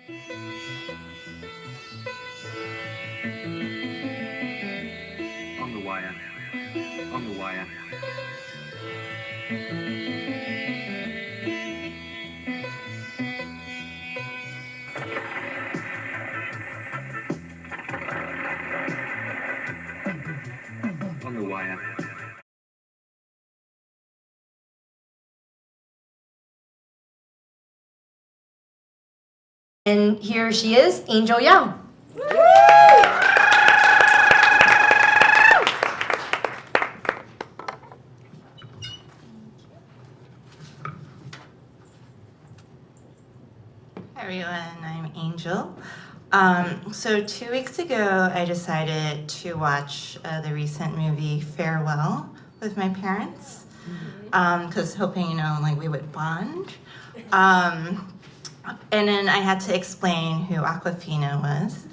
On the wire. On the wire. On the wire. And here she is, Angel Young. Hi everyone, I'm Angel. So 2 weeks ago, I decided to watch the recent movie Farewell with my parents, because hoping, like we would bond. And then I had to explain who Aquafina was.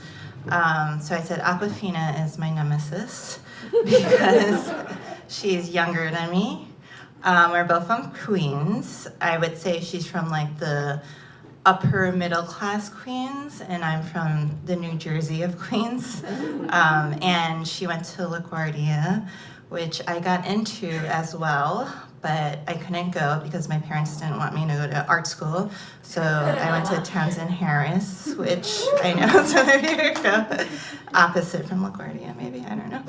So I said Aquafina is my nemesis because she's younger than me. We're both from Queens. I would say she's from like the upper middle class Queens, and I'm from the New Jersey of Queens. And she went to LaGuardia, which I got into as well, but I couldn't go because my parents didn't want me to go to art school. So I went to Townsend Harris, which I know some of you go opposite from LaGuardia, maybe, I don't know.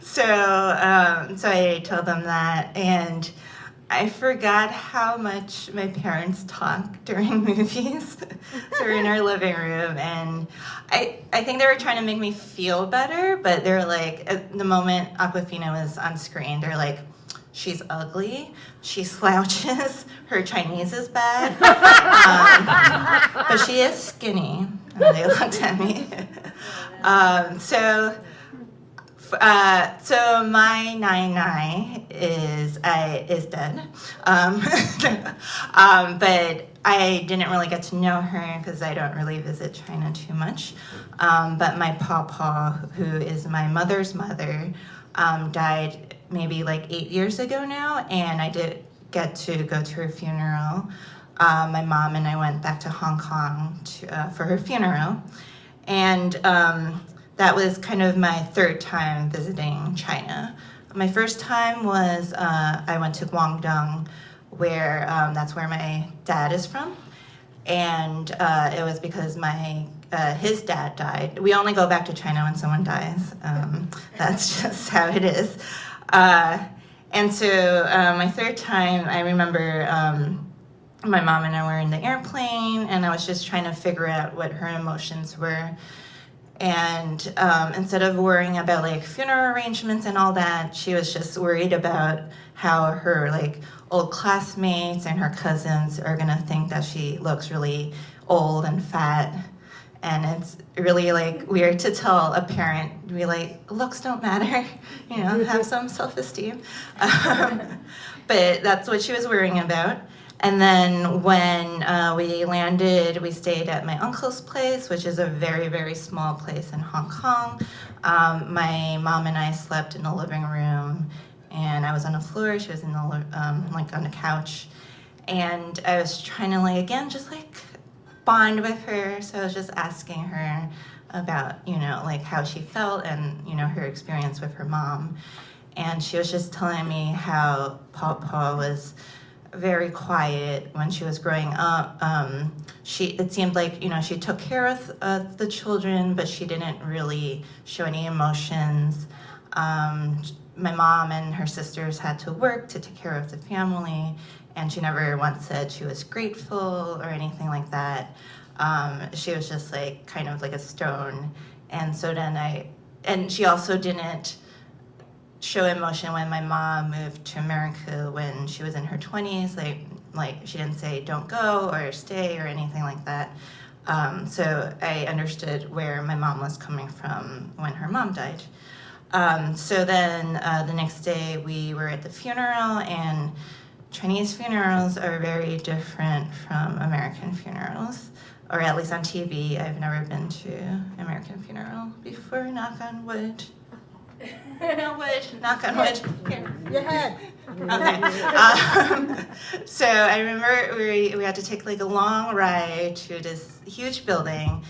So I told them that, and I forgot how much my parents talk during movies. So we're in our living room, and I think they were trying to make me feel better, but they're like, at the moment Aquafina was on screen, they're like, she's ugly, she slouches, her Chinese is bad, but she is skinny. And they looked at me. So my nai is dead, but I didn't really get to know her because I don't really visit China too much. But my pawpaw, who is my mother's mother, died maybe like 8 years ago now, and I did get to go to her funeral. My mom and I went back to Hong Kong for her funeral, and that was kind of my third time visiting China. My first time was I went to Guangdong, where that's where my dad is from, and it was because his dad died. We only go back to China when someone dies. That's just how it is. And so my third time, I remember my mom and I were in the airplane, and I was just trying to figure out what her emotions were. And instead of worrying about like funeral arrangements and all that, she was just worried about how her like old classmates and her cousins are gonna think that she looks really old and fat. And it's really like weird to tell a parent, be like, looks don't matter, have some self-esteem. But that's what she was worrying about. And then when we landed, we stayed at my uncle's place, which is a very, very small place in Hong Kong. My mom and I slept in the living room, and I was on the floor. She was in the like on the couch, and I was trying to just bond with her. So I was just asking her about like how she felt and her experience with her mom, and she was just telling me how Papa was very quiet when she was growing up. It seemed like she took care of the children, but she didn't really show any emotions. My mom and her sisters had to work to take care of the family, and she never once said she was grateful or anything like that. She was just kind of like a stone. And so then she also didn't show emotion when my mom moved to America when she was in her 20s. Like she didn't say don't go or stay or anything like that. So I understood where my mom was coming from when her mom died. So then the next day we were at the funeral, and Chinese funerals are very different from American funerals, or at least on TV. I've never been to American funeral before, knock on wood. No wood, knock on wood. Here. Your head. Okay. So I remember we had to take like a long ride to this huge building,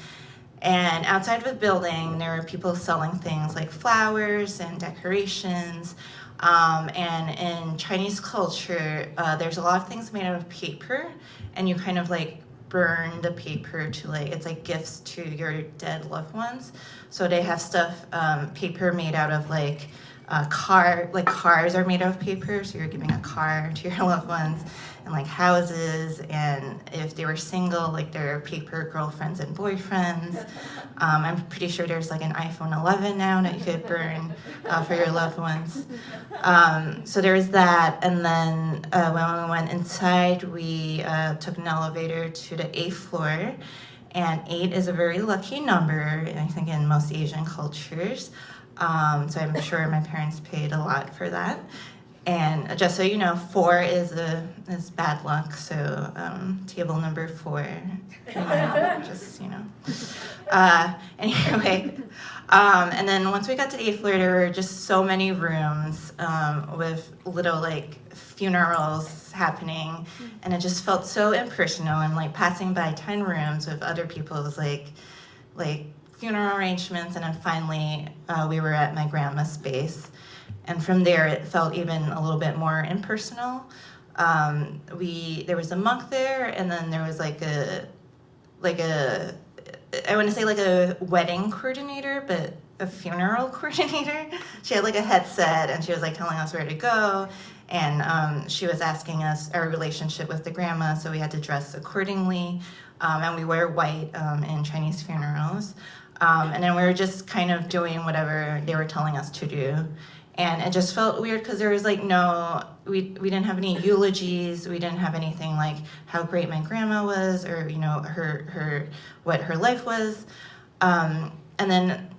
and outside of the building there were people selling things like flowers and decorations. And in Chinese culture, there's a lot of things made out of paper, and you kind of like burn the paper to like, it's like gifts to your dead loved ones. So they have stuff, paper made out of like cars are made out of paper, so you're giving a car to your loved ones, and like houses, and if they were single, like their paper girlfriends and boyfriends. I'm pretty sure there's like an iPhone 11 now that you could burn for your loved ones. So there was that, and then when we went inside, we took an elevator to the 8th floor, and 8 is a very lucky number, I think, in most Asian cultures. So I'm sure my parents paid a lot for that. And just so you know, 4 is bad luck. So table number 4, just anyway. And then once we got to the 8th floor, there were just so many rooms with little like funerals happening, and it just felt so impersonal. And like passing by 10 rooms with other people's like funeral arrangements, and then finally we were at my grandma's space, and from there it felt even a little bit more impersonal. There was a monk there, and then there was like a I want to say like a wedding coordinator, but a funeral coordinator. She had like a headset, and she was like telling us where to go, and she was asking us our relationship with the grandma, so we had to dress accordingly, and we wear white in Chinese funerals. And then we were just kind of doing whatever they were telling us to do. And it just felt weird because there was like we didn't have any eulogies. We didn't have anything like how great my grandma was, or, what her life was. And then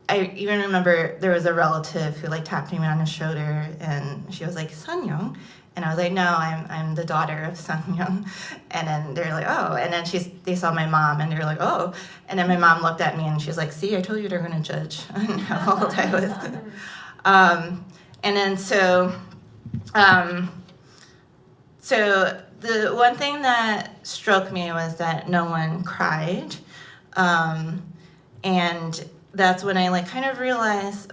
I even remember there was a relative who like tapped me on the shoulder, and she was like, "Sanyong." And I was like, "No, I'm the daughter of Sanyong." And then they're like, "Oh." And then they saw my mom, and they're like, "Oh." And then my mom looked at me, and she was like, "See, I told you they're going to judge on how old I was." And then so the one thing that struck me was that no one cried. And that's when I like kind of realized,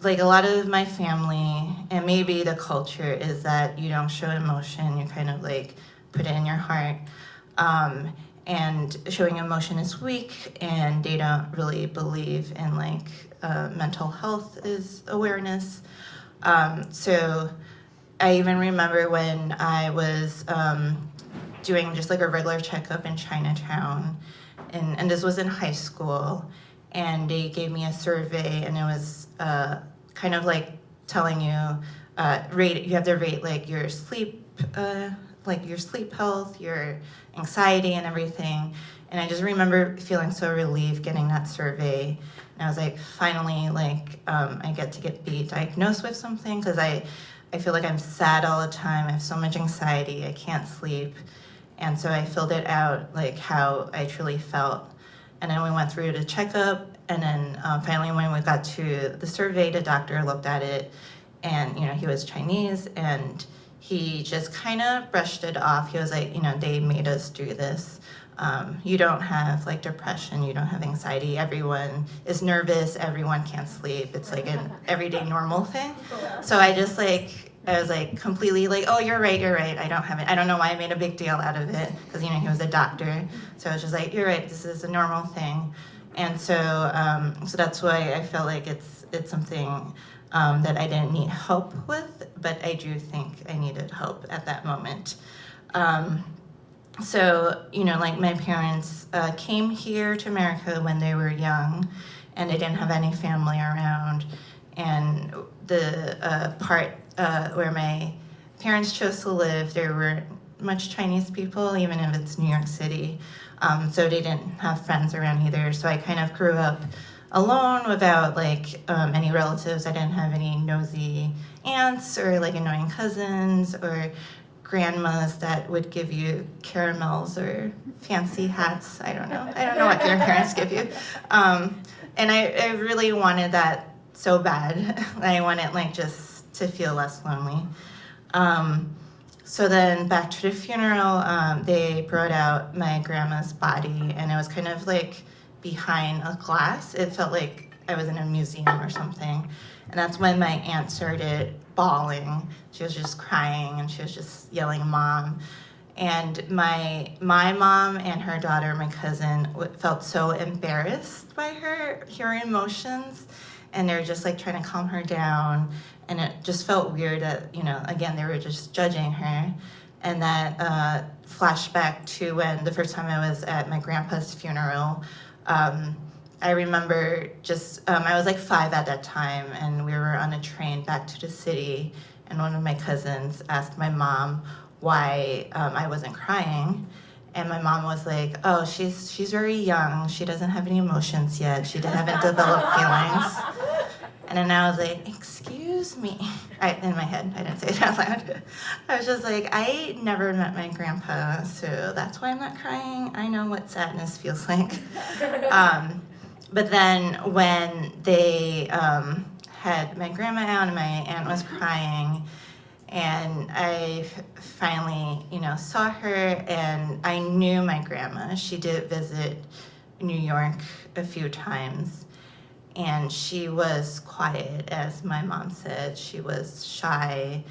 like a lot of my family, and maybe the culture, is that you don't show emotion, you kind of like put it in your heart. And showing emotion is weak, and they don't really believe in like mental health is awareness. So I even remember when I was doing just like a regular checkup in Chinatown, and this was in high school, and they gave me a survey, and it was kind of like telling you you have to rate like your sleep health, your anxiety, and everything. And I just remember feeling so relieved getting that survey, and I was like, finally, like I get be diagnosed with something, because I feel like I'm sad all the time. I have so much anxiety, I can't sleep. And so I filled it out like how I truly felt. And then we went through the checkup, and then finally when we got to the survey, the doctor looked at it, and he was Chinese, and he just kind of brushed it off. He was like, they made us do this. You don't have like depression, you don't have anxiety. Everyone is nervous, everyone can't sleep. It's like an everyday normal thing. So I was like completely like, oh, you're right. I don't have it. I don't know why I made a big deal out of it, because he was a doctor. So I was just like, you're right, this is a normal thing. And so that's why I felt like it's something that I didn't need help with, but I do think I needed help at that moment. So, like my parents came here to America when they were young, and they didn't have any family around. And the part where my parents chose to live, there weren't much Chinese people, even if it's New York City. So they didn't have friends around either. So I kind of grew up alone without like any relatives. I didn't have any nosy aunts or like annoying cousins, or grandmas that would give you caramels or fancy hats. I don't know. I don't know what your parents give you. And I really wanted that so bad. I wanted like just to feel less lonely. So then back to the funeral, they brought out my grandma's body, and it was kind of like behind a glass. It felt like I was in a museum or something. And that's when my aunt started bawling. She was just crying, and she was just yelling, "Mom." And my mom and her daughter, my cousin, felt so embarrassed by her emotions, and they were just like trying to calm her down. And it just felt weird that, again, they were just judging her. And that flashback to when the first time I was at my grandpa's funeral. I remember I was like 5 at that time, and we were on a train back to the city, and one of my cousins asked my mom why I wasn't crying. And my mom was like, "Oh, she's very young. She doesn't have any emotions yet. She haven't developed feelings." And then I was like, "Excuse me." In my head, I didn't say it out loud. I was just like, I never met my grandpa, so that's why I'm not crying. I know what sadness feels like. But then when they had my grandma out and my aunt was crying, and I finally, saw her, and I knew my grandma. She did visit New York a few times, and she was quiet, as my mom said. She was shy.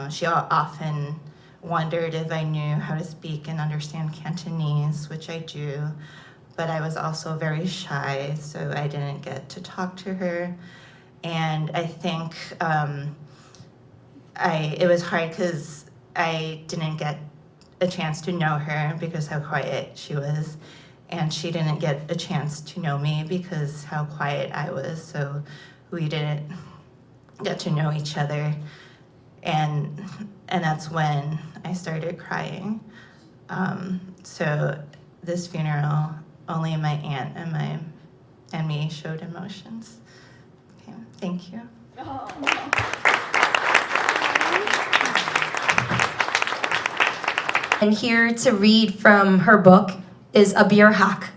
She often wondered if I knew how to speak and understand Cantonese, which I do. But I was also very shy, so I didn't get to talk to her. And I think it was hard because I didn't get a chance to know her because how quiet she was. And she didn't get a chance to know me because how quiet I was. So we didn't get to know each other. And that's when I started crying. So this funeral, only my aunt and me showed emotions. Okay, thank you. And here to read from her book is Abir Haq.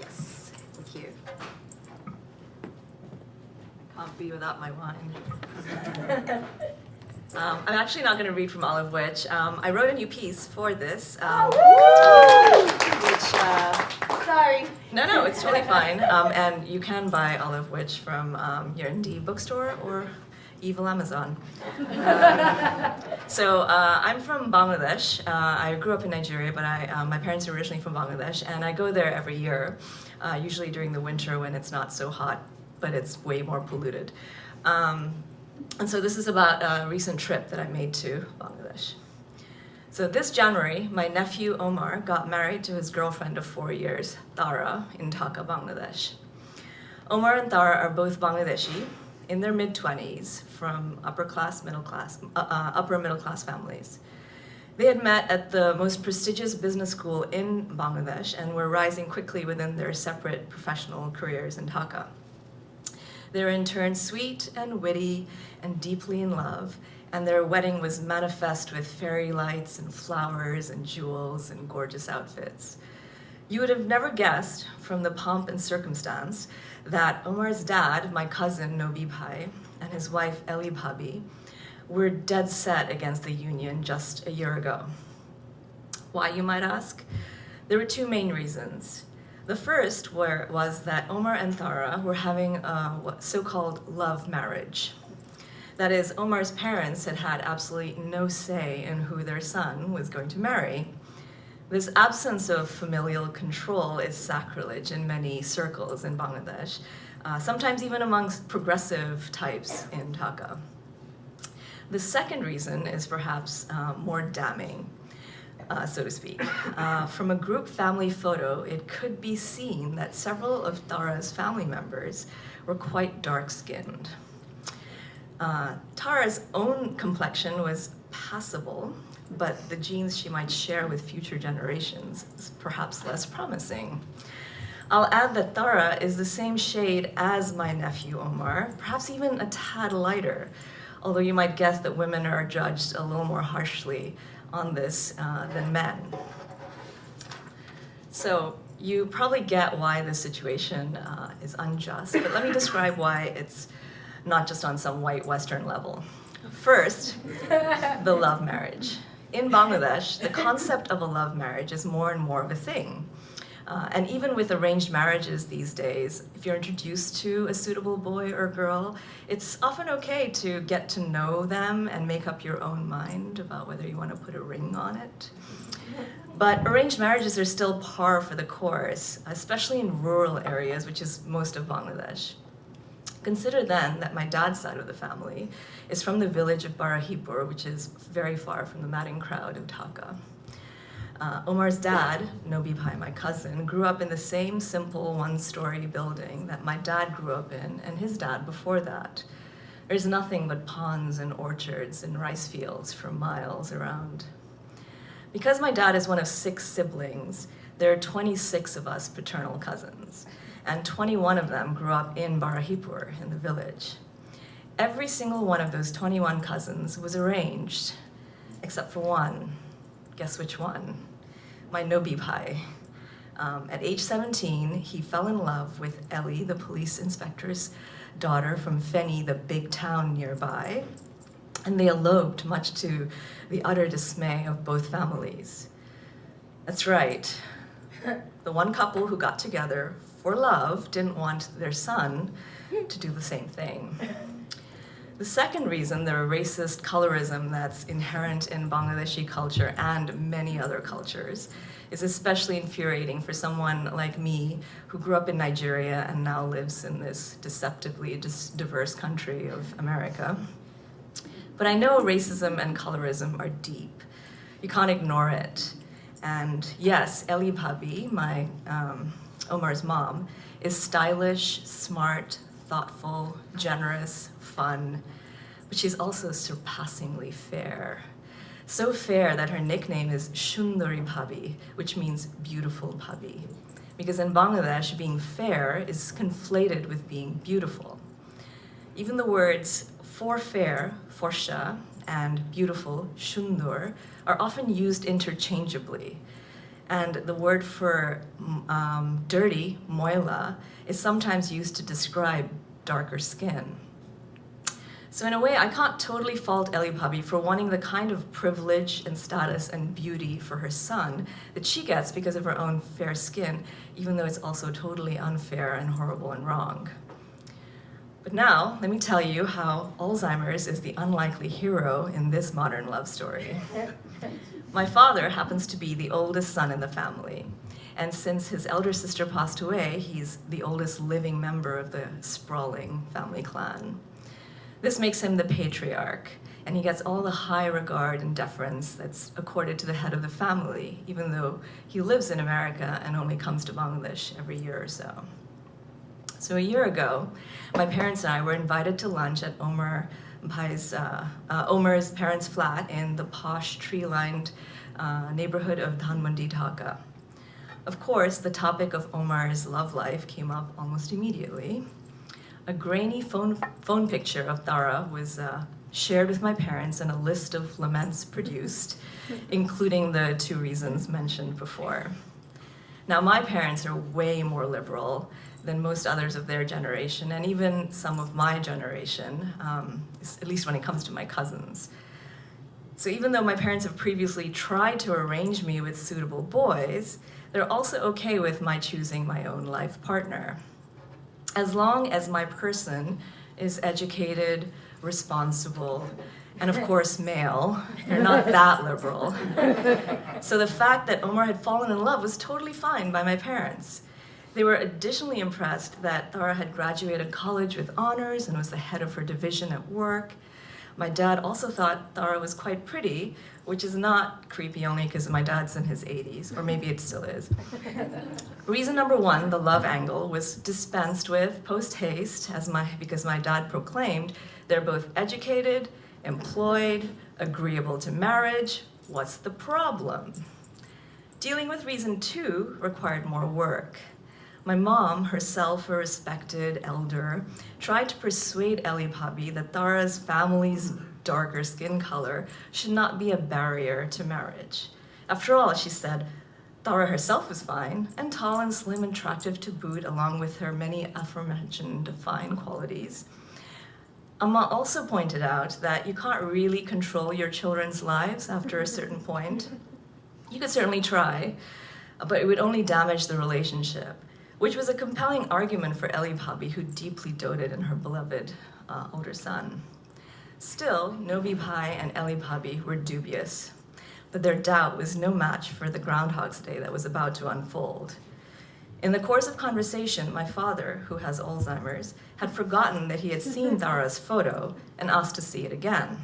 Yes, thank you. Can't be without my wine. I'm actually not going to read from all of which. I wrote a new piece for this, which... Sorry. No, it's totally fine. And you can buy all of which from your indie bookstore or evil Amazon. So I'm from Bangladesh. I grew up in Nigeria, but my parents are originally from Bangladesh, and I go there every year, usually during the winter when it's not so hot, but it's way more polluted. And so this is about a recent trip that I made to Bangladesh. So this January, my nephew Omar got married to his girlfriend of 4 years, Tara, in Dhaka, Bangladesh. Omar and Tara are both Bangladeshi, in their mid-20s, from upper middle class families. They had met at the most prestigious business school in Bangladesh and were rising quickly within their separate professional careers in Dhaka. They were in turn sweet and witty and deeply in love, and their wedding was manifest with fairy lights and flowers and jewels and gorgeous outfits. You would have never guessed from the pomp and circumstance that Omar's dad, my cousin Nobi Bhai, and his wife Eli Bhabi were dead set against the union just a year ago. Why, you might ask? There were two main reasons. The first was that Omar and Tara were having a so-called love marriage. That is, Omar's parents had had absolutely no say in who their son was going to marry. This absence of familial control is sacrilege in many circles in Bangladesh, sometimes even amongst progressive types in Dhaka. The second reason is perhaps more damning, so to speak. From a group family photo, it could be seen that several of Tara's family members were quite dark-skinned. Tara's own complexion was passable, but the genes she might share with future generations is perhaps less promising. I'll add that Tara is the same shade as my nephew Omar, perhaps even a tad lighter, although you might guess that women are judged a little more harshly on this than men. So you probably get why this situation is unjust, but let me describe why it's not just on some white Western level. First, the love marriage. In Bangladesh, the concept of a love marriage is more and more of a thing. And even with arranged marriages these days, if you're introduced to a suitable boy or girl, it's often okay to get to know them and make up your own mind about whether you want to put a ring on it. But arranged marriages are still par for the course, especially in rural areas, which is most of Bangladesh. Consider then that my dad's side of the family is from the village of Barahipur, which is very far from the madding crowd of Dhaka. Omar's dad, Nobi Bhai, my cousin, grew up in the same simple one-story building that my dad grew up in, and his dad before that. There's nothing but ponds and orchards and rice fields for miles around. Because my dad is one of 6 siblings, there are 26 of us paternal cousins, and 21 of them grew up in Barahipur, in the village. Every single one of those 21 cousins was arranged, except for one. Guess which one? My Nobi Bhai. At age 17, he fell in love with Ellie, the police inspector's daughter from Feni, the big town nearby, and they eloped, much to the utter dismay of both families. That's right. The one couple who got together for love didn't want their son to do the same thing. The second reason, the racist colorism that's inherent in Bangladeshi culture and many other cultures, is especially infuriating for someone like me who grew up in Nigeria and now lives in this deceptively diverse country of America. But I know racism and colorism are deep. You can't ignore it. And yes, Ellie Bhabi, my Omar's mom, is stylish, smart, thoughtful, generous, fun, but she's also surpassingly fair. So fair that her nickname is Shundari Bhabi, which means beautiful Bhabi. Because in Bangladesh, being fair is conflated with being beautiful. Even the words for fair, forsha, and beautiful, shundur, are often used interchangeably. And the word for dirty, moila, is sometimes used to describe darker skin. So in a way, I can't totally fault Ellie Bhabi for wanting the kind of privilege and status and beauty for her son that she gets because of her own fair skin, even though it's also totally unfair and horrible and wrong. But now, let me tell you how Alzheimer's is the unlikely hero in this modern love story. My father happens to be the oldest son in the family. And since his elder sister passed away, he's the oldest living member of the sprawling family clan. This makes him the patriarch, and he gets all the high regard and deference that's accorded to the head of the family, even though he lives in America and only comes to Bangladesh every year or so. So a year ago, my parents and I were invited to lunch at Omar's parents' flat in the posh, tree-lined neighborhood of Dhanmondi, Dhaka. Of course, the topic of Omar's love life came up almost immediately. A grainy phone picture of Tara was shared with my parents and a list of laments produced, including the 2 reasons mentioned before. Now, my parents are way more liberal than most others of their generation, and even some of my generation, at least when it comes to my cousins. So even though my parents have previously tried to arrange me with suitable boys, they're also okay with my choosing my own life partner, as long as my person is educated, responsible, and of course male. They're not that liberal. So the fact that Omar had fallen in love was totally fine by my parents. They were additionally impressed that Tara had graduated college with honors and was the head of her division at work. My dad also thought Tara was quite pretty, which is not creepy only because my dad's in his 80s, or maybe it still is. Reason number 1, the love angle, was dispensed with post-haste because my dad proclaimed they're both educated, employed, agreeable to marriage, What's the problem? Dealing with reason 2 required more work. My mom, herself a respected elder, tried to persuade Elipabi that Tara's family's darker skin color should not be a barrier to marriage. After all, she said, Tara herself was fine, and tall and slim and attractive to boot, along with her many aforementioned fine qualities. Amma also pointed out that you can't really control your children's lives after a certain point. You could certainly try, but it would only damage the relationship, which was a compelling argument for Elipabi, who deeply doted in her beloved older son. Still, Nobi Pai and Elipabi were dubious, but their doubt was no match for the Groundhog's Day that was about to unfold. In the course of conversation, my father, who has Alzheimer's, had forgotten that he had seen Tara's photo and asked to see it again.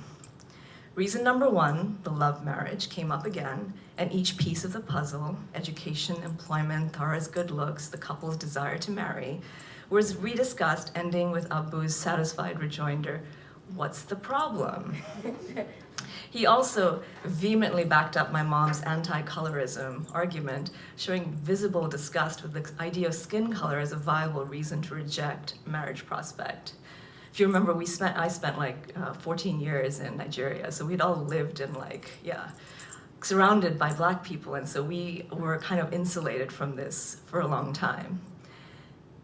Reason number 1, the love marriage, came up again, and each piece of the puzzle, education, employment, Tara's good looks, the couple's desire to marry, was rediscussed, ending with Abu's satisfied rejoinder, "What's the problem?" He also vehemently backed up my mom's anti-colorism argument, showing visible disgust with the idea of skin color as a viable reason to reject marriage prospect. If you remember, I spent like 14 years in Nigeria, so we'd all lived in surrounded by black people, and so we were kind of insulated from this for a long time.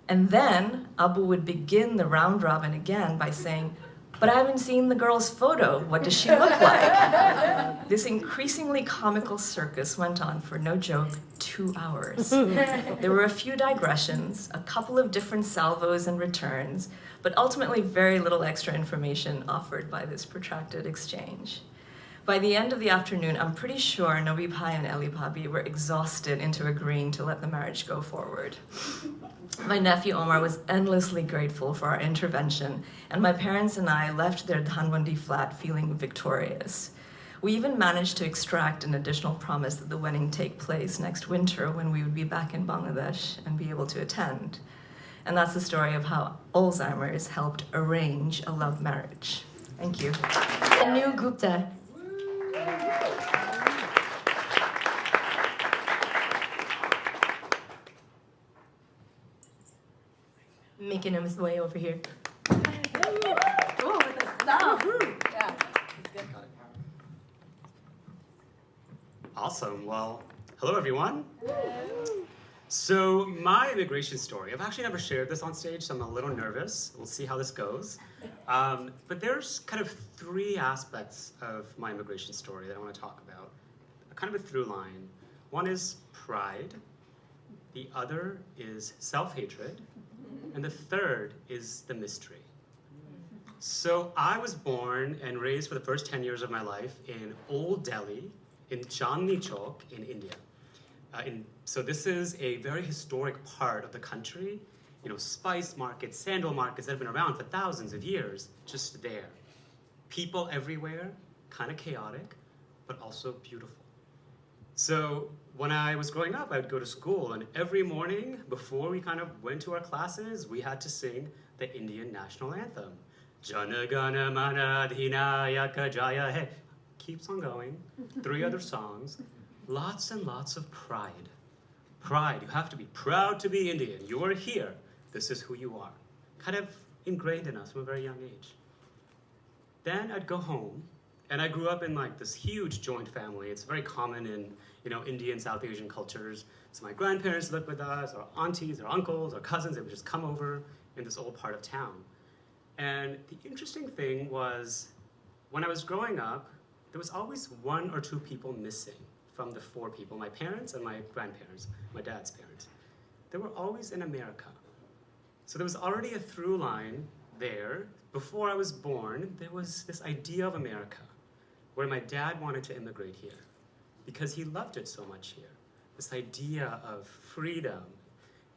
And then Abu would begin the round robin again by saying, "But I haven't seen the girl's photo. What does she look like?" This increasingly comical circus went on for, no joke, 2 hours. There were a few digressions, a couple of different salvos and returns, but ultimately very little extra information offered by this protracted exchange. By the end of the afternoon, I'm pretty sure Nobi Pai and Elipabi were exhausted into agreeing to let the marriage go forward. My nephew Omar was endlessly grateful for our intervention, and my parents and I left their Dhanwandi flat feeling victorious. We even managed to extract an additional promise that the wedding take place next winter when we would be back in Bangladesh and be able to attend. And that's the story of how Alzheimer's helped arrange a love marriage. Thank you. Anu Gupta. Making his way over here. Awesome. Well, hello everyone. So my immigration story, I've actually never shared this on stage, so I'm a little nervous. We'll see how this goes. But there's kind of 3 aspects of my immigration story that I want to talk about. Kind of a through line. One is pride. The other is self-hatred. And the third is the mystery. So I was born and raised for the first 10 years of my life in Old Delhi, in Chandni Chowk in India. So this is a very historic part of the country. You know, spice markets, sandal markets that have been around for thousands of years, just there. People everywhere, kind of chaotic, but also beautiful. So when I was growing up, I would go to school, and every morning before we kind of went to our classes, we had to sing the Indian national anthem. Jana Gana Mana Dhinayaka Jaya He. Keeps on going. 3 other songs. Lots and lots of pride. Pride. You have to be proud to be Indian. You are here. This is who you are. Kind of ingrained in us from a very young age. Then I'd go home, and I grew up in like this huge joint family. It's very common in, Indian, South Asian cultures. So my grandparents lived with us, our aunties, our uncles, our cousins. They would just come over in this old part of town. And the interesting thing was, when I was growing up, there was always 1 or 2 people missing from the 4 people, my parents and my grandparents, my dad's parents. They were always in America. So there was already a through line there. Before I was born, there was this idea of America, where my dad wanted to immigrate here because he loved it so much here. This idea of freedom,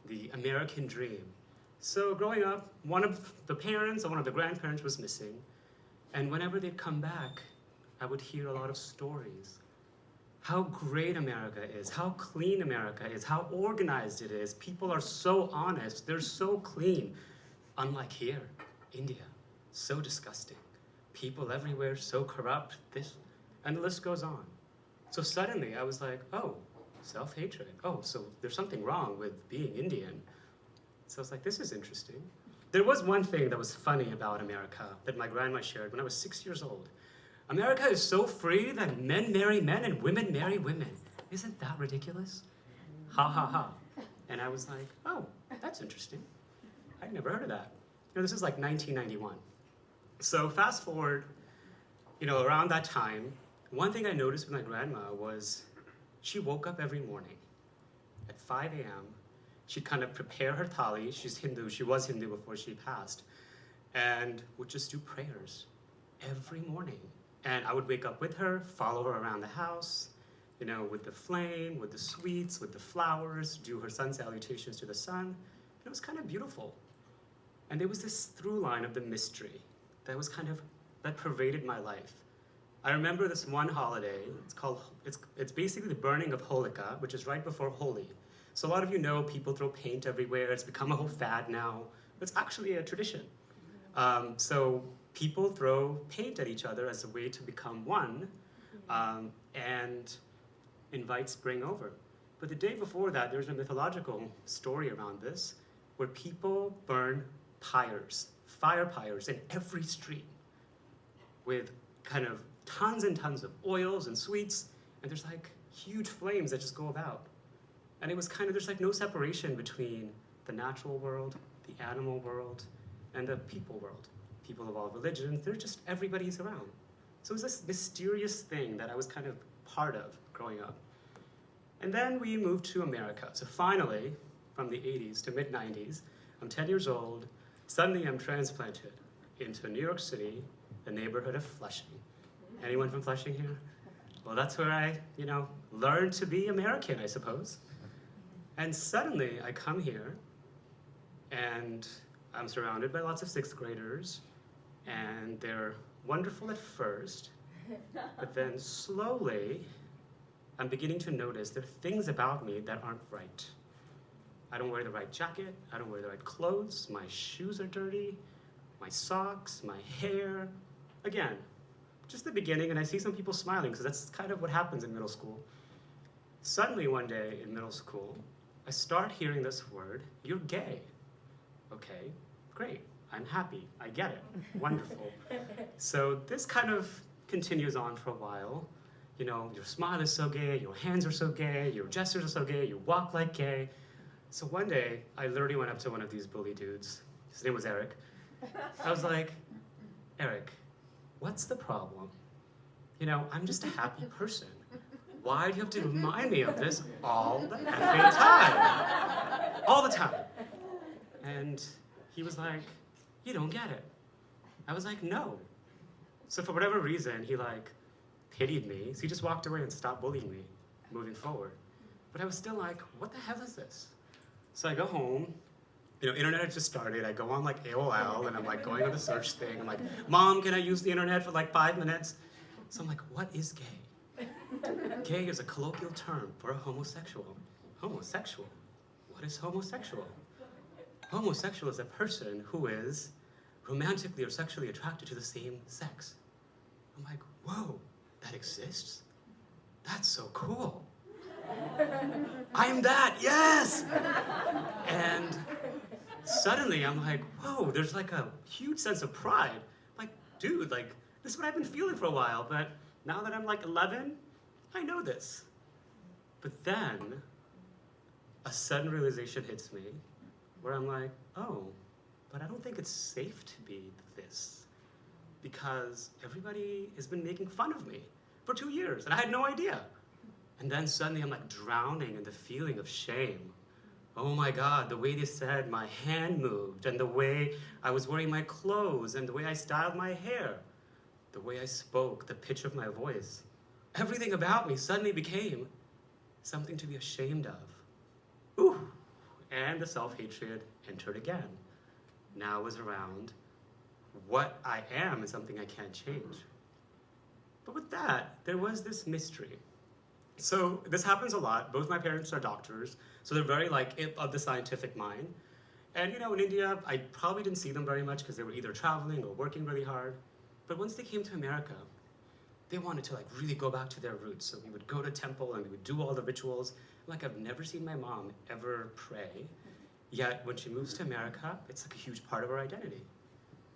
the American dream. So growing up, one of the parents or one of the grandparents was missing, and whenever they'd come back, I would hear a lot of stories. How great America is, how clean America is, how organized it is. People are so honest, they're so clean. Unlike here, India, so disgusting. People everywhere, so corrupt, and the list goes on. So suddenly I was like, oh, self-hatred. Oh, so there's something wrong with being Indian. So I was like, this is interesting. There was one thing that was funny about America that my grandma shared when I was 6 years old. America is so free that men marry men and women marry women. Isn't that ridiculous? Ha ha ha. And I was like, oh, that's interesting. I'd never heard of that. This is like 1991. So fast forward, around that time, one thing I noticed with my grandma was she woke up every morning at 5 a.m. She'd kind of prepare her thali. She's Hindu. She was Hindu before she passed. And would just do prayers every morning. And I would wake up with her, follow her around the house, with the flame, with the sweets, with the flowers, do her sun salutations to the sun. And it was kind of beautiful. And there was this through line of the mystery that pervaded my life. I remember this one holiday. It's basically the burning of Holika, which is right before Holi. So a lot of you know people throw paint everywhere. It's become a whole fad now. It's actually a tradition. So people throw paint at each other as a way to become one and invite spring over. But the day before that, there's a mythological story around this where people burn fire pyres in every street with kind of tons and tons of oils and sweets, and there's like huge flames that just go about. And it was there's like no separation between the natural world, the animal world, and the people world. People of all religions, everybody's around. So it was this mysterious thing that I was kind of part of growing up. And then we moved to America. So finally, from the 80s to mid-90s, I'm 10 years old. Suddenly I'm transplanted into New York City, the neighborhood of Flushing. Anyone from Flushing here? Well, that's where I, learned to be American, I suppose. And suddenly I come here and I'm surrounded by lots of sixth graders, and they're wonderful at first, but then slowly I'm beginning to notice there are things about me that aren't right. I don't wear the right jacket, I don't wear the right clothes, my shoes are dirty, my socks, my hair. Again, just the beginning, and I see some people smiling because that's kind of what happens in middle school. Suddenly one day in middle school, I start hearing this word, you're gay. Okay, great, I'm happy, I get it, wonderful. So this kind of continues on for a while. Your smile is so gay, your hands are so gay, your gestures are so gay, you walk like gay. So one day, I literally went up to one of these bully dudes. His name was Eric. I was like, Eric, what's the problem? I'm just a happy person. Why do you have to remind me of this all the effing time? All the time. And he was like, you don't get it. I was like, no. So for whatever reason, he pitied me. So he just walked away and stopped bullying me moving forward. But I was still like, what the hell is this? So I go home, internet had just started. I go on AOL and I'm going on the search thing. I'm like, Mom, can I use the internet for 5 minutes? So I'm like, what is gay? Gay is a colloquial term for a homosexual. Homosexual? What is homosexual? Homosexual is a person who is romantically or sexually attracted to the same sex. I'm like, whoa, that exists? That's so cool. I'm that, yes! And suddenly I'm like, whoa, there's a huge sense of pride. Dude, this is what I've been feeling for a while, but now that I'm 11, I know this. But then a sudden realization hits me where I'm like, oh, but I don't think it's safe to be this because everybody has been making fun of me for 2 years and I had no idea. And then suddenly I'm drowning in the feeling of shame. Oh my God, the way they said my hand moved and the way I was wearing my clothes and the way I styled my hair, the way I spoke, the pitch of my voice. Everything about me suddenly became something to be ashamed of. Ooh, and the self-hatred entered again. Now it was around what I am is something I can't change. But with that, there was this mystery. So this happens a lot. Both my parents are doctors, so they're very of the scientific mind. And in India, I probably didn't see them very much because they were either traveling or working really hard. But once they came to America, they wanted to like really go back to their roots. So we would go to temple and we would do all the rituals. Like I've never seen my mom ever pray. Yet when she moves to America, it's like a huge part of her identity.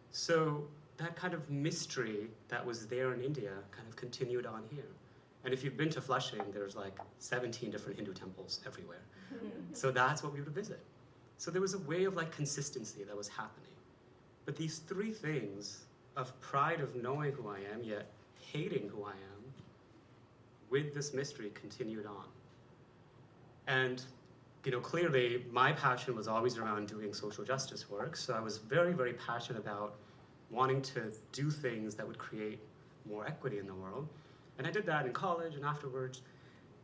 So that kind of mystery that was there in India kind of continued on here. And if you've been to Flushing, there's like 17 different Hindu temples everywhere. So that's what we would visit. So there was a way of like consistency that was happening. But these three things of pride of knowing who I am, yet hating who I am, with this mystery continued on. And clearly my passion was always around doing social justice work. So I was very, very passionate about wanting to do things that would create more equity in the world. And I did that in college and afterwards.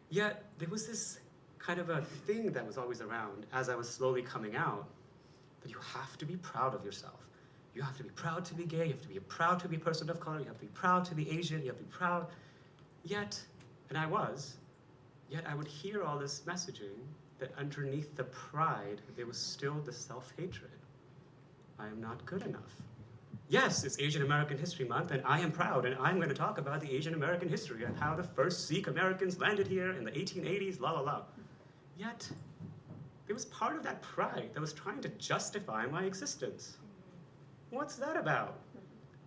Yet there was this kind of a thing that was always around as I was slowly coming out, that you have to be proud of yourself. You have to be proud to be gay, you have to be proud to be a person of color, you have to be proud to be Asian, you have to be proud. Yet, and I was, yet I would hear all this messaging that underneath the pride, there was still the self-hatred. I am not good enough. Yes, it's Asian American History Month, and I am proud, and I'm going to talk about the Asian American history and how the first Sikh Americans landed here in the 1880s, la la la. Yet, there was part of that pride that was trying to justify my existence. What's that about?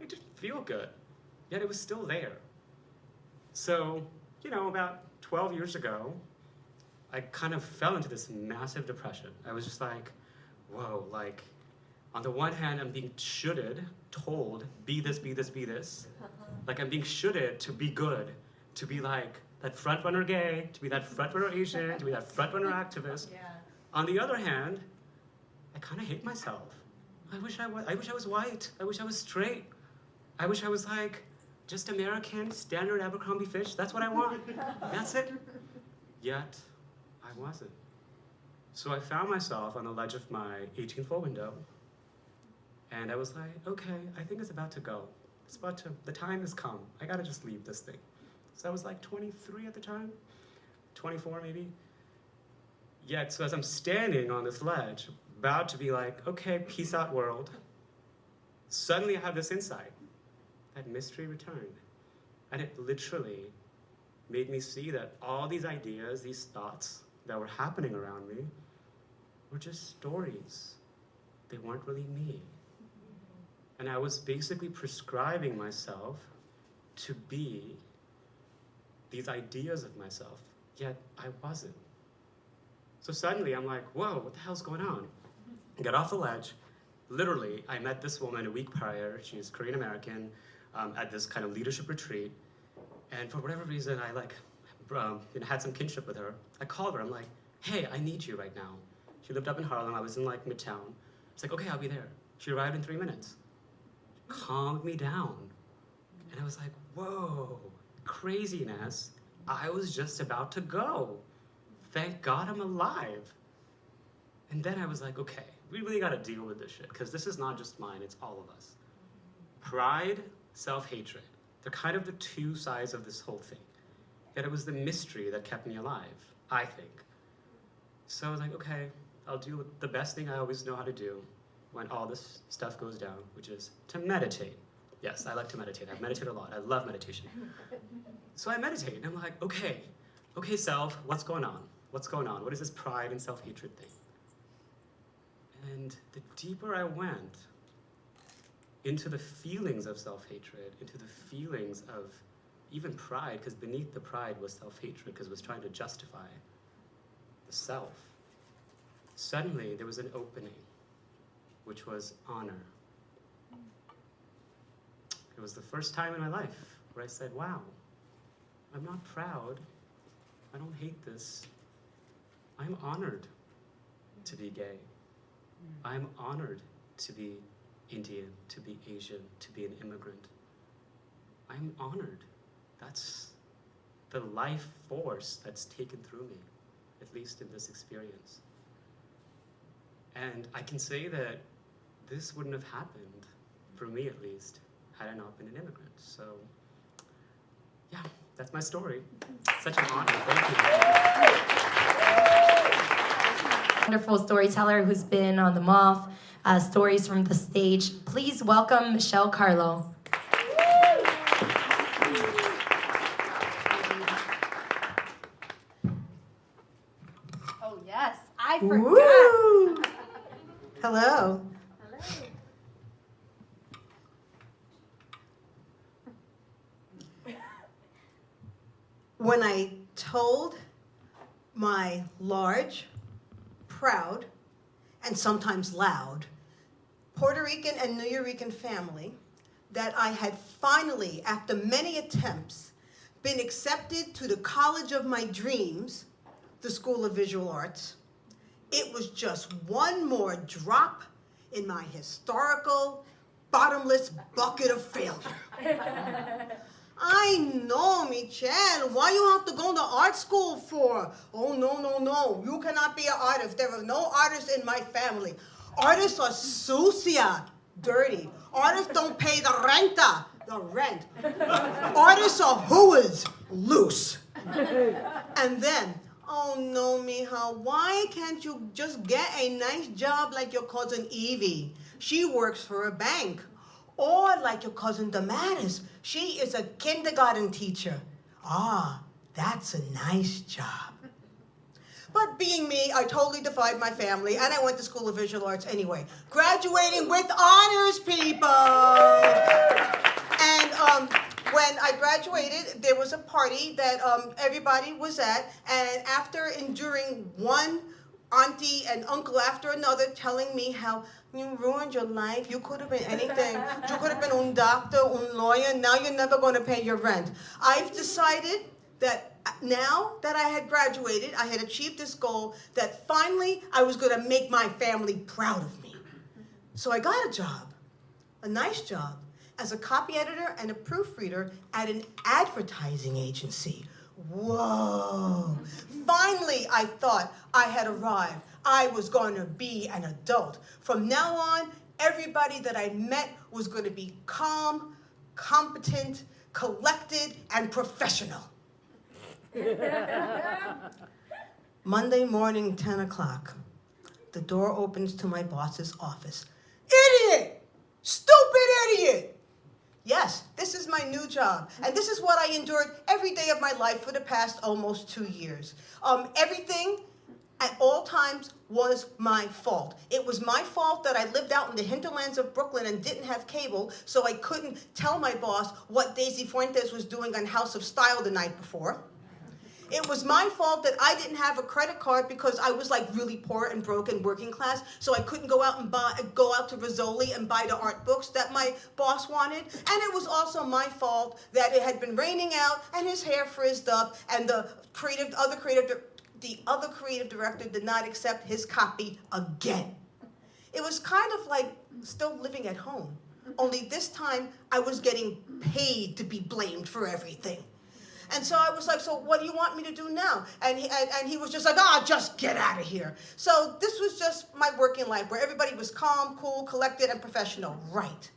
It didn't feel good, yet it was still there. So, about 12 years ago, I kind of fell into this massive depression. I was just like, whoa, like, on the one hand, I'm being told, be this, be this, be this. Like, I'm being shoulded to be good, to be like that front runner gay, to be that front runner Asian, to be that front runner activist. Yeah. On the other hand, I kind of hate myself. I wish I was white. I wish I was straight. I wish I was like just American, standard Abercrombie Fitch. That's what I want. That's it. Yet, I wasn't. So I found myself on the ledge of my 18th floor window, and I was like, okay, I think it's about to go. The time has come. I gotta just leave this thing. So I was like 23 at the time, 24 maybe. Yet, so as I'm standing on this ledge, about to be like, okay, peace out world, suddenly I have this insight. That mystery returned. And it literally made me see that all these ideas, these thoughts that were happening around me were just stories. They weren't really me. And I was basically prescribing myself to be these ideas of myself, yet I wasn't. So suddenly I'm like, whoa, what the hell's going on? I got off the ledge. Literally, I met this woman a week prior. She's Korean American at this kind of leadership retreat. And for whatever reason, I had some kinship with her. I called her. I'm like, hey, I need you right now. She lived up in Harlem. I was in like Midtown. It's like, okay, I'll be there. She arrived in 3 minutes. Calmed me down. And I was like, whoa, craziness. I was just about to go. Thank God I'm alive. And then I was like, okay, we really got to deal with this shit, because this is not just mine, it's all of us. Pride, self-hatred. They're kind of the two sides of this whole thing. Yet it was the mystery that kept me alive, I think. So I was like, okay, I'll do the best thing I always know how to do when all this stuff goes down, which is to meditate. Yes, I like to meditate. I've meditated a lot. I love meditation. So I meditate, and I'm like, okay, self, what's going on? What's going on? What is this pride and self-hatred thing? And the deeper I went into the feelings of self-hatred, into the feelings of even pride, because beneath the pride was self-hatred, because it was trying to justify the self. Suddenly, there was an opening, which was honor. It was the first time in my life where I said, wow, I'm not proud. I don't hate this. I'm honored to be gay. I'm honored to be Indian, to be Asian, to be an immigrant. I'm honored. That's the life force that's taken through me, at least in this experience. And I can say that this wouldn't have happened, for me at least, had I not been an immigrant. So, yeah, that's my story. Such an honor. Thank you. Wonderful storyteller who's been on the Moth, Stories from the Stage. Please welcome Michelle Carlo. Woo! Hello. When I told my large, proud, and sometimes loud Puerto Rican and Nuyorican family that I had finally, after many attempts, been accepted to the college of my dreams, the School of Visual Arts, it was just one more drop in my historical, bottomless bucket of failure. I know, Michelle, why you have to go to art school for? Oh, no, you cannot be an artist. There are no artists in my family. Artists are sucia, dirty. Artists don't pay the rent. Artists are hooers, loose. And then, oh no, mija, why can't you just get a nice job like your cousin Evie? She works for a bank. Or like your cousin Damaris, she is a kindergarten teacher. Ah, that's a nice job. But being me, I totally defied my family, and I went to School of Visual Arts anyway. Graduating with honors, people! And when I graduated, there was a party that everybody was at, and after enduring one auntie and uncle after another telling me how you ruined your life, you could have been anything. You could have been a doctor, a lawyer, now you're never going to pay your rent. I've decided that now that I had graduated, I had achieved this goal, that finally I was going to make my family proud of me. So I got a job, a nice job, as a copy editor and a proofreader at an advertising agency. Whoa. Finally, I thought I had arrived. I was going to be an adult. From now on, everybody that I met was going to be calm, competent, collected, and professional. Monday morning, 10 o'clock, the door opens to my boss's office. Idiot! Stupid idiot! Yes, this is my new job, and this is what I endured every day of my life for the past almost 2 years. Everything at all times was my fault. It was my fault that I lived out in the hinterlands of Brooklyn and didn't have cable, so I couldn't tell my boss what Daisy Fuentes was doing on House of Style the night before. It was my fault that I didn't have a credit card because I was like really poor and broke and working class, so I couldn't go out to Rizzoli and buy the art books that my boss wanted. And it was also my fault that it had been raining out and his hair frizzed up and the other creative director did not accept his copy again. It was kind of like still living at home, only this time I was getting paid to be blamed for everything. And so I was like, so what do you want me to do now? And he was just like, just get out of here. So this was just my working life where everybody was calm, cool, collected, and professional. Right.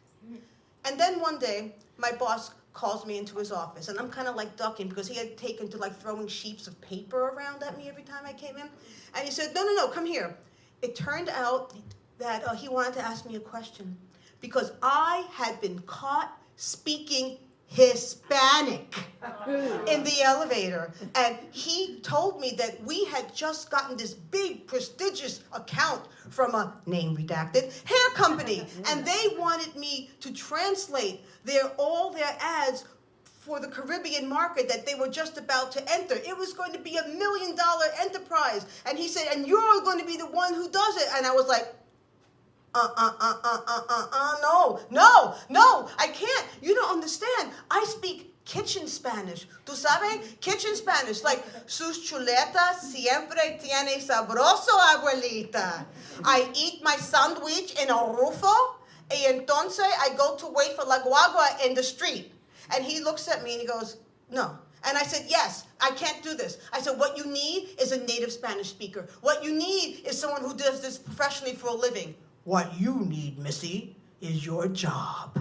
And then one day, my boss calls me into his office, and I'm kind of like ducking because he had taken to like throwing sheets of paper around at me every time I came in. And he said, no, come here. It turned out that he wanted to ask me a question because I had been caught speaking Hispanic in the elevator. And he told me that we had just gotten this big, prestigious account from a name redacted hair company. And they wanted me to translate all their ads for the Caribbean market that they were just about to enter. It was going to be $1 million enterprise. And he said, and you're going to be the one who does it. And I was like, no, I can't. You don't understand. I speak kitchen Spanish. ¿Tú sabes? Kitchen Spanish. Like, sus chuletas siempre tiene sabroso, abuelita. I eat my sandwich in a rufo, y entonces I go to wait for la guagua in the street. And he looks at me and he goes, no. And I said, yes, I can't do this. I said, what you need is a native Spanish speaker. What you need is someone who does this professionally for a living. What you need, Missy, is your job.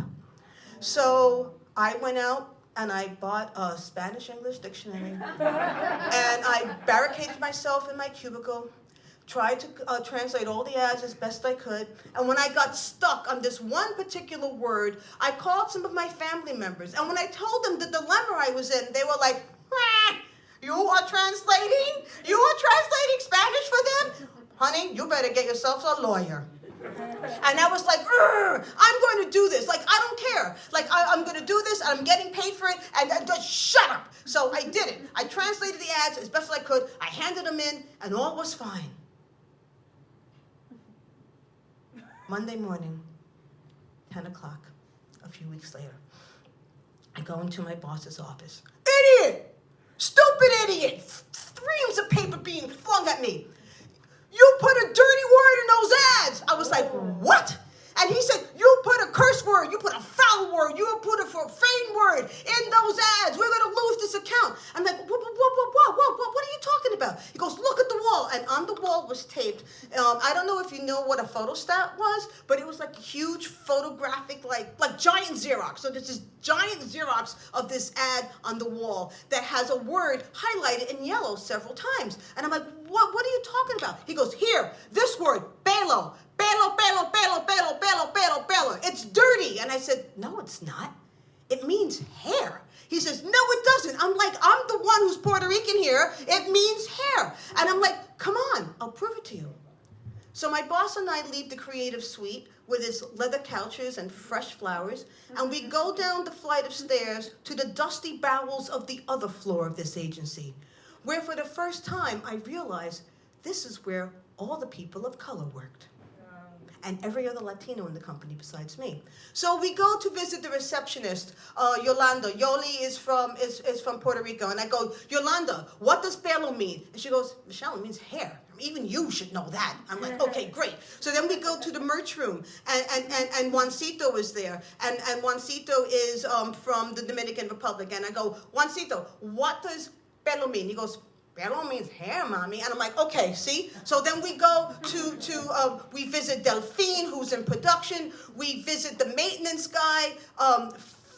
So I went out and I bought a Spanish-English dictionary. And I barricaded myself in my cubicle, tried to translate all the ads as best I could. And when I got stuck on this one particular word, I called some of my family members. And when I told them the dilemma I was in, they were like, you are translating? You are translating Spanish for them? honey, you better get yourself a lawyer. And I was like, I'm going to do this. Like, I don't care. Like, I'm going to do this, and I'm getting paid for it, and just shut up. So I did it. I translated the ads as best as I could. I handed them in, and all was fine. Monday morning, 10 o'clock, a few weeks later, I go into my boss's office. Idiot! Stupid idiot! Streams of paper being flung at me. You put a dirty word in those ads. I was like, what? And he said, you put a curse word, you put a foul word, you put a profane word in those ads. We're going to lose this account. I'm like, what are you talking about? He goes, look at the wall. And on the wall was taped. I don't know if you know what a photostat was, but it was like a huge photographic, like giant Xerox. So there's this giant Xerox of this ad on the wall that has a word highlighted in yellow several times. And I'm like, what are you talking about? He goes, here, this word, pelo. Pelo, pelo, pelo, pelo, pelo, pelo, pelo. It's dirty. And I said, no, it's not. It means hair. He says, no, it doesn't. I'm like, I'm the one who's Puerto Rican here. It means hair. And I'm like, come on, I'll prove it to you. So my boss and I leave the creative suite with its leather couches and fresh flowers, and we go down the flight of stairs to the dusty bowels of the other floor of this agency, where for the first time I realized this is where all the people of color worked. And every other Latino in the company besides me. So we go to visit the receptionist, Yolanda. Yoli is from Puerto Rico. And I go, Yolanda, what does pelo mean? And she goes, Michelle, it means hair. Even you should know that. I'm like, okay, great. So then we go to the merch room, and Juancito is there. And Juancito is from the Dominican Republic. And I go, Juancito, what does pelo mean? He goes, pelo means hair, mommy. And I'm like, okay, see? So then we go we visit Delphine, who's in production. We visit the maintenance guy,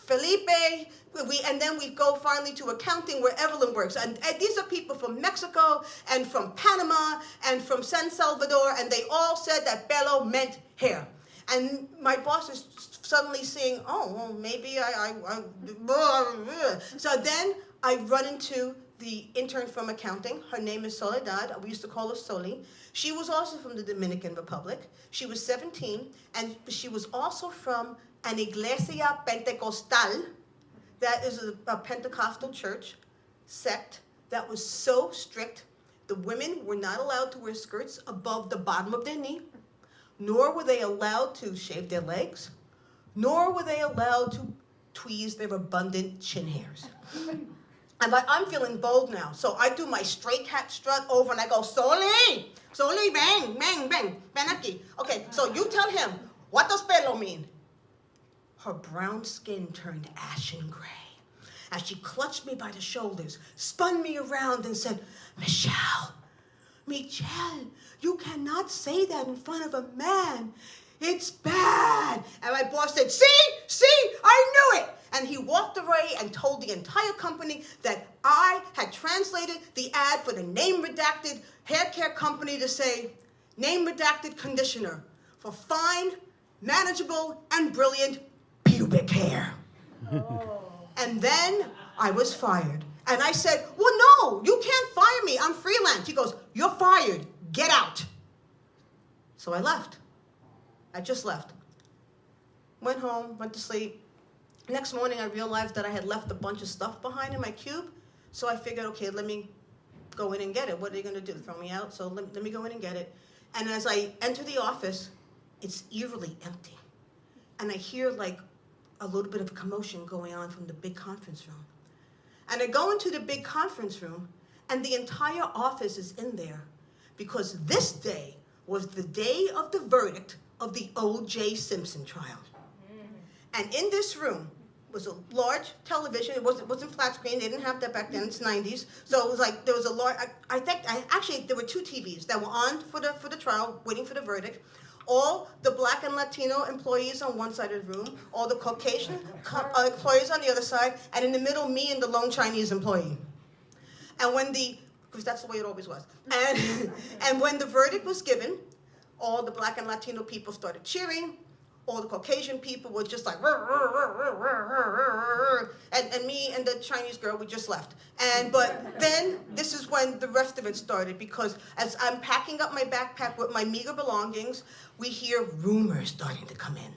Felipe. And then we go finally to accounting where Evelyn works. And these are people from Mexico and from Panama and from San Salvador. And they all said that pelo meant hair. And my boss is suddenly saying, oh, well, maybe So then I run into the intern from accounting. Her name is Soledad. We used to call her Soli. She was also from the Dominican Republic. She was 17, and she was also from an Iglesia Pentecostal. That is a Pentecostal church sect that was so strict. The women were not allowed to wear skirts above the bottom of their knee, nor were they allowed to shave their legs, nor were they allowed to tweeze their abundant chin hairs. I'm feeling bold now. So I do my straight cat strut over and I go, Soli, bang, bang, bang, ven aquí. Okay, so you tell him, what does pelo mean? Her brown skin turned ashen gray as she clutched me by the shoulders, spun me around and said, Michelle, you cannot say that in front of a man. It's bad. And my boss said, see, I knew it. And he walked away and told the entire company that I had translated the ad for the name redacted hair care company to say, name redacted conditioner for fine, manageable, and brilliant pubic hair. Oh. And then I was fired. And I said, well, no, you can't fire me. I'm freelance. He goes, you're fired. Get out. So I left. I just left. Went home, went to sleep. Next morning, I realized that I had left a bunch of stuff behind in my cube. So I figured, okay, let me go in and get it. What are they going to do, throw me out? So let me go in and get it. And as I enter the office, it's eerily empty. And I hear like a little bit of commotion going on from the big conference room. And I go into the big conference room, and the entire office is in there because this day was the day of the verdict of the O.J. Simpson trial. And in this room was a large television. It wasn't flat screen. They didn't have that back then. It's 90s. So it was like there was a large. Actually there were two TVs that were on for the trial, waiting for the verdict. All the Black and Latino employees on one side of the room, all the Caucasian employees on the other side, and in the middle, me and the lone Chinese employee. And because that's the way it always was. And when the verdict was given, all the Black and Latino people started cheering. all the Caucasian people were just like, and me and the Chinese girl, we just left. But then this is when the rest of it started, because as I'm packing up my backpack with my meager belongings, we hear rumors starting to come in.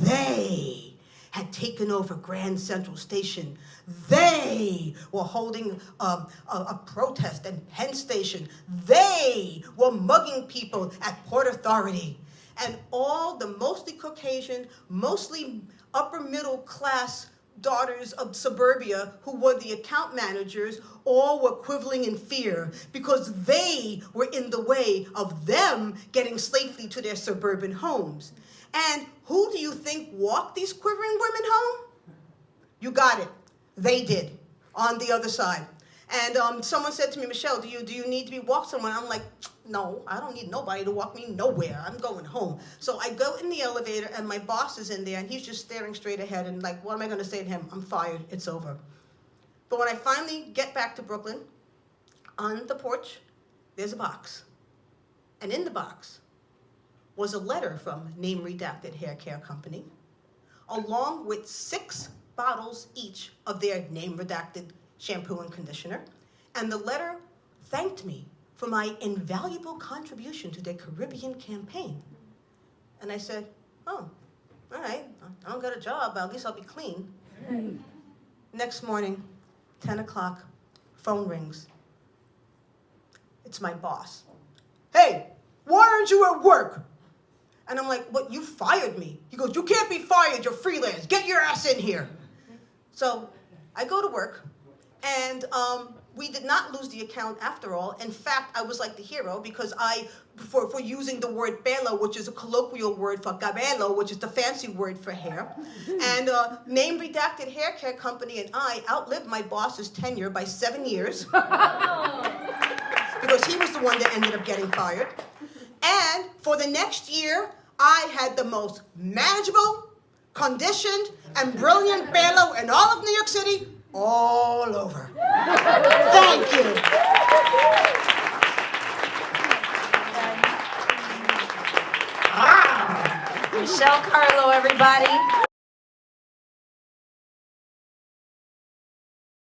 They had taken over Grand Central Station. They were holding a protest in Penn Station. They were mugging people at Port Authority. And all the mostly Caucasian, mostly upper middle class daughters of suburbia who were the account managers all were quivering in fear because they were in the way of them getting safely to their suburban homes. And who do you think walked these quivering women home? You got it. They did, on the other side. And someone said to me, Michelle, do you need to be walked somewhere? I'm like, no, I don't need nobody to walk me nowhere. I'm going home. So I go in the elevator, and my boss is in there, and he's just staring straight ahead, and like, what am I going to say to him? I'm fired. It's over. But when I finally get back to Brooklyn, on the porch, there's a box. And in the box was a letter from Name Redacted Hair Care Company, along with 6 bottles each of their Name Redacted shampoo and conditioner. And the letter thanked me for my invaluable contribution to their Caribbean campaign. And I said, oh, all right, I don't got a job, but at least I'll be clean. Next morning, 10 o'clock, phone rings. It's my boss. Hey, why aren't you at work? And I'm like, what, you fired me? He goes, you can't be fired, you're freelance. Get your ass in here. So I go to work, and we did not lose the account after all. In fact, I was like the hero because for using the word pelo, which is a colloquial word for cabello, which is the fancy word for hair. And Name Redacted Hair Care Company and I outlived my boss's tenure by 7 years because he was the one that ended up getting fired. And for the next year, I had the most manageable, conditioned, and brilliant pelo in all of New York City, all over. Thank you. Michelle Carlo, everybody.